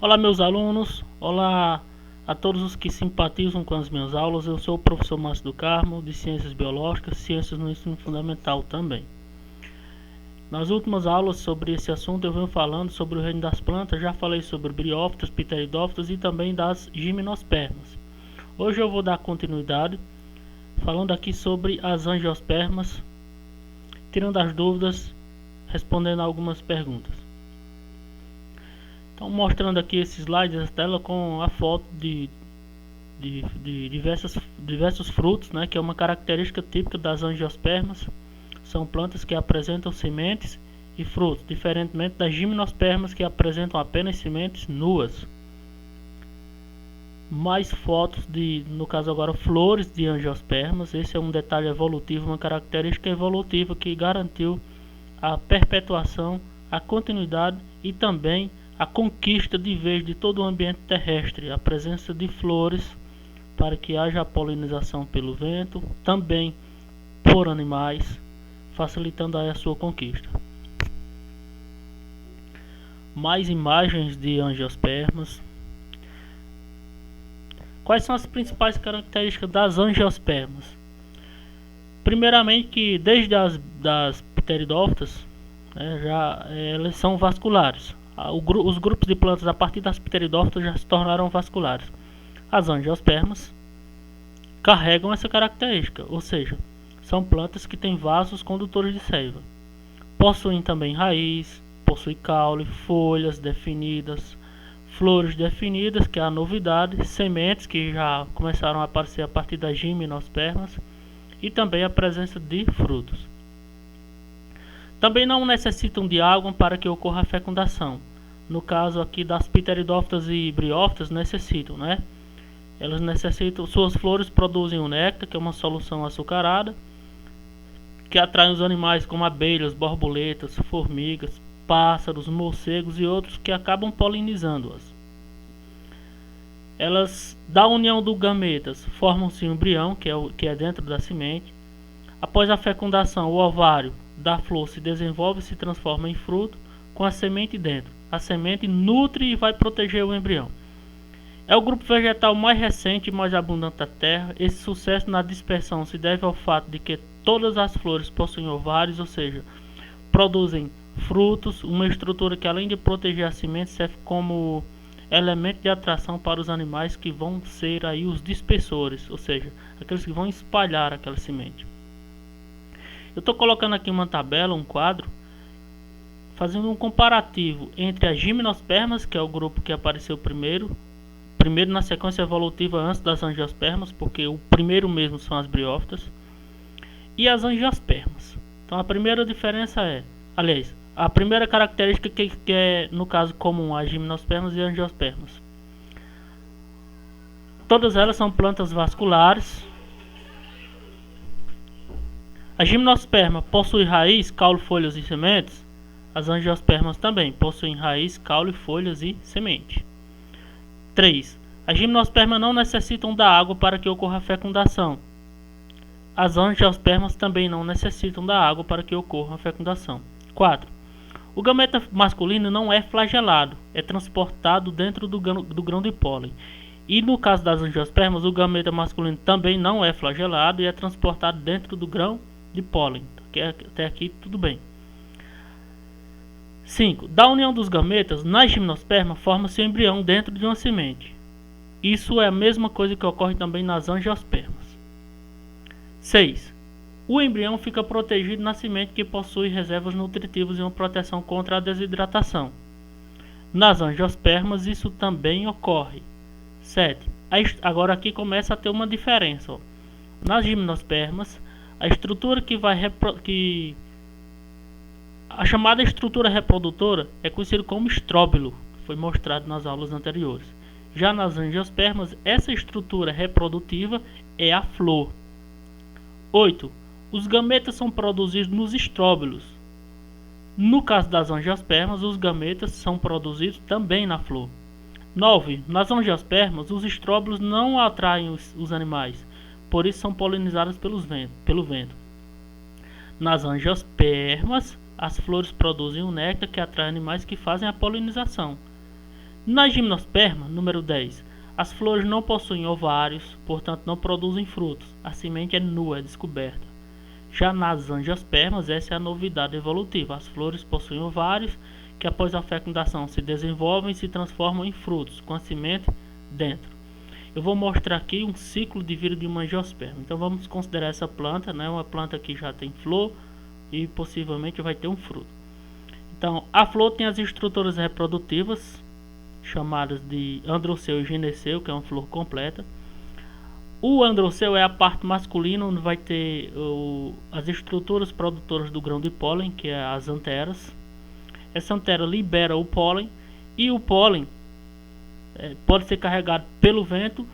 Olá, meus alunos, olá a todos os que simpatizam com as minhas aulas. Eu sou o professor Márcio do Carmo, de Ciências Biológicas, Ciências no Ensino Fundamental também. Nas últimas aulas sobre esse assunto eu venho falando sobre o reino das plantas, já falei sobre briófitas, pteridófitas e também das gimnospermas. Hoje eu vou dar continuidade, falando aqui sobre as angiospermas, tirando as dúvidas, respondendo algumas perguntas. Então, mostrando aqui esse slide da tela com a foto de diversos frutos, né, que é uma característica típica das angiospermas. São plantas que apresentam sementes e frutos, diferentemente das gimnospermas que apresentam apenas sementes nuas. Mais fotos no caso agora, flores de angiospermas. Esse é um detalhe evolutivo, uma característica evolutiva que garantiu a perpetuação, a continuidade e também a conquista de vez de todo o ambiente terrestre, a presença de flores para que haja a polinização pelo vento, também por animais, facilitando aí a sua conquista. Mais imagens de angiospermas. Quais são as principais características das angiospermas? Primeiramente, que desde das pteridófitas, elas são vasculares. Os grupos de plantas a partir das pteridófitas já se tornaram vasculares. As angiospermas carregam essa característica, ou seja, são plantas que têm vasos condutores de seiva. Possuem também raiz, possuem caule, folhas definidas, flores definidas, que é a novidade, sementes que já começaram a aparecer a partir das gimnospermas e também a presença de frutos. Também não necessitam de água para que ocorra a fecundação. No caso aqui das pteridófitas e briófitas necessitam, né? Elas necessitam, suas flores produzem o néctar, que é uma solução açucarada, que atrai os animais como abelhas, borboletas, formigas, pássaros, morcegos e outros que acabam polinizando-as. Elas, da união dos gametas, formam-se um embrião, que é dentro da semente. Após a fecundação, o ovário da flor se desenvolve e se transforma em fruto, com a semente dentro. A semente nutre e vai proteger o embrião. É o grupo vegetal mais recente e mais abundante da Terra. Esse sucesso na dispersão se deve ao fato de que todas as flores possuem ovários, ou seja, produzem frutos, uma estrutura que, além de proteger a semente, serve como elemento de atração para os animais que vão ser aí os dispersores, ou seja, aqueles que vão espalhar aquela semente. Eu estou colocando aqui uma tabela, um quadro, fazendo um comparativo entre as gimnospermas, que é o grupo que apareceu primeiro na sequência evolutiva antes das angiospermas, porque o primeiro mesmo são as briófitas, e as angiospermas. Então a primeira diferença a primeira característica que é, no caso, comum às gimnospermas e angiospermas. Todas elas são plantas vasculares. A gimnosperma possui raiz, caule, folhas e sementes. As angiospermas também possuem raiz, caule, folhas e semente. 3. As gimnospermas não necessitam da água para que ocorra a fecundação. As angiospermas também não necessitam da água para que ocorra a fecundação. 4. O gameta masculino não é flagelado, é transportado dentro do grão de pólen. E no caso das angiospermas, o gameta masculino também não é flagelado e é transportado dentro do grão de pólen. Até aqui tudo bem. 5. Da união dos gametas, na gimnosperma, forma-se o embrião dentro de uma semente. Isso é a mesma coisa que ocorre também nas angiospermas. 6. O embrião fica protegido na semente, que possui reservas nutritivas e uma proteção contra a desidratação. Nas angiospermas, isso também ocorre. 7. Agora aqui começa a ter uma diferença. Nas gimnospermas, a estrutura a chamada estrutura reprodutora é conhecida como estróbilo, que foi mostrado nas aulas anteriores. Já nas angiospermas, essa estrutura reprodutiva é a flor. 8. Os gametas são produzidos nos estróbilos. No caso das angiospermas, os gametas são produzidos também na flor. 9. Nas angiospermas, os estróbilos não atraem os animais, por isso são polinizados pelo vento. Nas angiospermas, as flores produzem um néctar que atrai animais que fazem a polinização. Na gimnosperma, número 10, as flores não possuem ovários, portanto não produzem frutos. A semente é nua, é descoberta. Já nas angiospermas, essa é a novidade evolutiva. As flores possuem ovários que após a fecundação se desenvolvem e se transformam em frutos, com a semente dentro. Eu vou mostrar aqui um ciclo de vida de uma angiosperma. Então vamos considerar essa planta, né, uma planta que já tem flor e possivelmente vai ter um fruto. Então a flor tem as estruturas reprodutivas, chamadas de androceu e gineceu, que é uma flor completa. O androceu é a parte masculina, onde vai ter as estruturas produtoras do grão de pólen, que é as anteras. Essa antera libera o pólen, e o pólen pode ser carregado pelo vento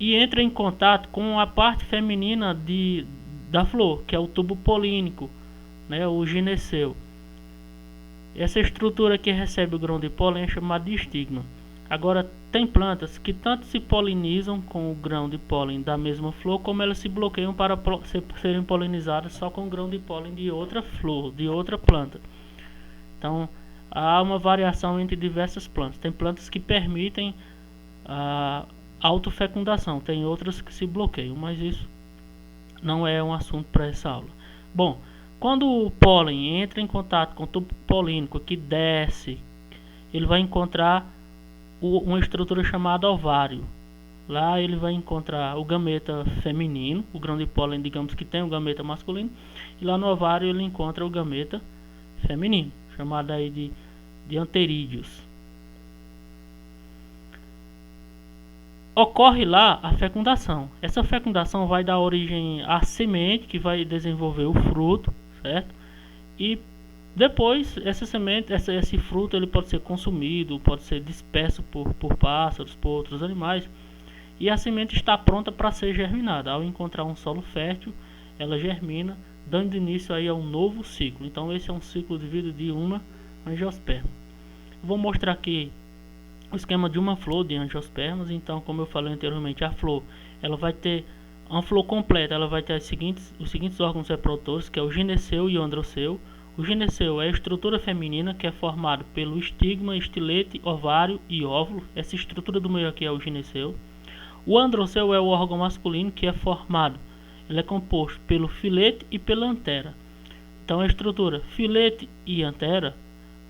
e entra em contato com a parte feminina da flor, que é o tubo polínico, né, o gineceu. Essa estrutura que recebe o grão de pólen é chamada de estigma. Agora, tem plantas que tanto se polinizam com o grão de pólen da mesma flor, como elas se bloqueiam para serem polinizadas só com o grão de pólen de outra flor, de outra planta. Então, há uma variação entre diversas plantas. Tem plantas que permitem a autofecundação, tem outras que se bloqueiam, mas isso não é um assunto para essa aula. Bom, quando o pólen entra em contato com o tubo polínico que desce, ele vai encontrar uma estrutura chamada ovário. Lá ele vai encontrar o gameta feminino, o grão de pólen, digamos que tem o gameta masculino, e lá no ovário ele encontra o gameta feminino, chamado aí de anterídeos. Ocorre lá a fecundação. Essa fecundação vai dar origem à semente, que vai desenvolver o fruto, certo? E depois essa semente, esse fruto, ele pode ser consumido, pode ser disperso por pássaros, por outros animais, e a semente está pronta para ser germinada. Ao encontrar um solo fértil, ela germina, dando início aí a um novo ciclo. Então esse é um ciclo de vida de uma angiosperma. Vou mostrar aqui o esquema de uma flor de angiospermas. Então, como eu falei anteriormente, a flor, ela vai ter uma flor completa, ela vai ter os seguintes órgãos reprodutores, que é o gineceu e o androceu. O gineceu é a estrutura feminina, que é formado pelo estigma, estilete, ovário e óvulo. Essa estrutura do meio aqui é o gineceu. O androceu é o órgão masculino, que é formado, ele é composto pelo filete e pela antera. Então a estrutura filete e antera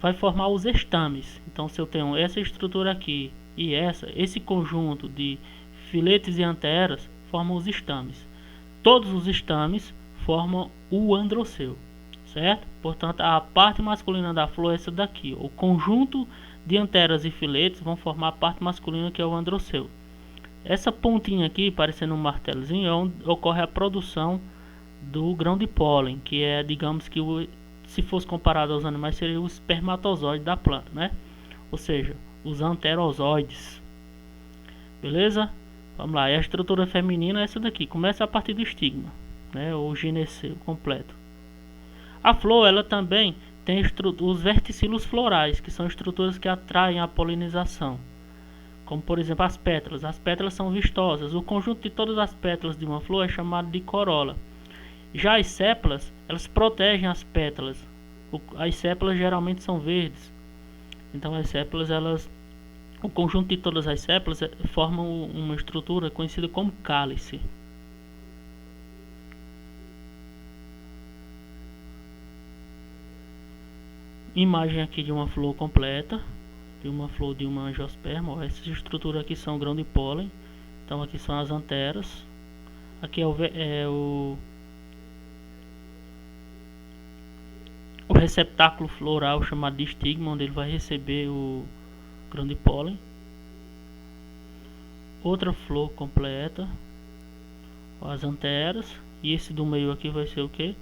vai formar os estames. Então se eu tenho essa estrutura aqui e esse conjunto de filetes e anteras formam os estames. Todos os estames formam o androceu, certo? Portanto, a parte masculina da flor é essa daqui. O conjunto de anteras e filetes vão formar a parte masculina, que é o androceu. Essa pontinha aqui, parecendo um martelozinho, é onde ocorre a produção do grão de pólen, que é, digamos que se fosse comparado aos animais, seria o espermatozoide da planta, né? Ou seja, os anterozoides. Beleza? Vamos lá, e a estrutura feminina é essa daqui. Começa a partir do estigma, né? O gineceu completo. A flor, ela também tem os verticilos florais, que são estruturas que atraem a polinização. Como por exemplo as pétalas. As pétalas são vistosas. O conjunto de todas as pétalas de uma flor é chamado de corola. Já as sépalas, elas protegem as pétalas. As sépalas geralmente são verdes. Então as sépalas, o conjunto de todas as sépalas formam uma estrutura conhecida como cálice. Imagem aqui de uma flor completa, de uma flor de uma angiosperma. Essas estruturas aqui são grão de pólen. Então aqui são as anteras. Aqui é o receptáculo floral, chamado de estigma, onde ele vai receber o grão de pólen. Outra flor completa, as anteras, e esse do meio aqui vai ser o que?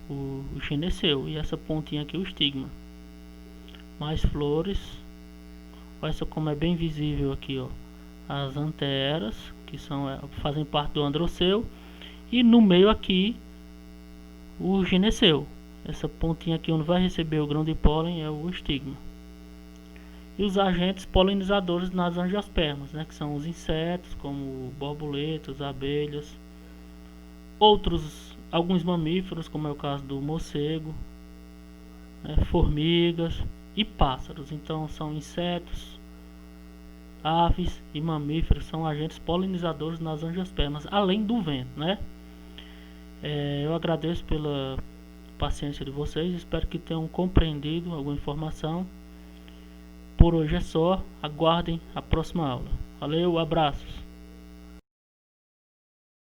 O gineceu, e essa pontinha aqui o estigma. Mais flores. Olha só como é bem visível aqui, ó, as anteras, que fazem parte do androceu, e no meio aqui o gineceu. Essa pontinha aqui onde vai receber o grão de pólen é o estigma. E os agentes polinizadores nas angiospermas, né, que são os insetos, como borboletas, abelhas, alguns mamíferos, como é o caso do morcego, né, formigas e pássaros. Então são insetos, aves e mamíferos são agentes polinizadores nas angiospermas, além do vento, né? Eu agradeço pela paciência de vocês, espero que tenham compreendido alguma informação. Por hoje é só, aguardem a próxima aula. Valeu, abraços.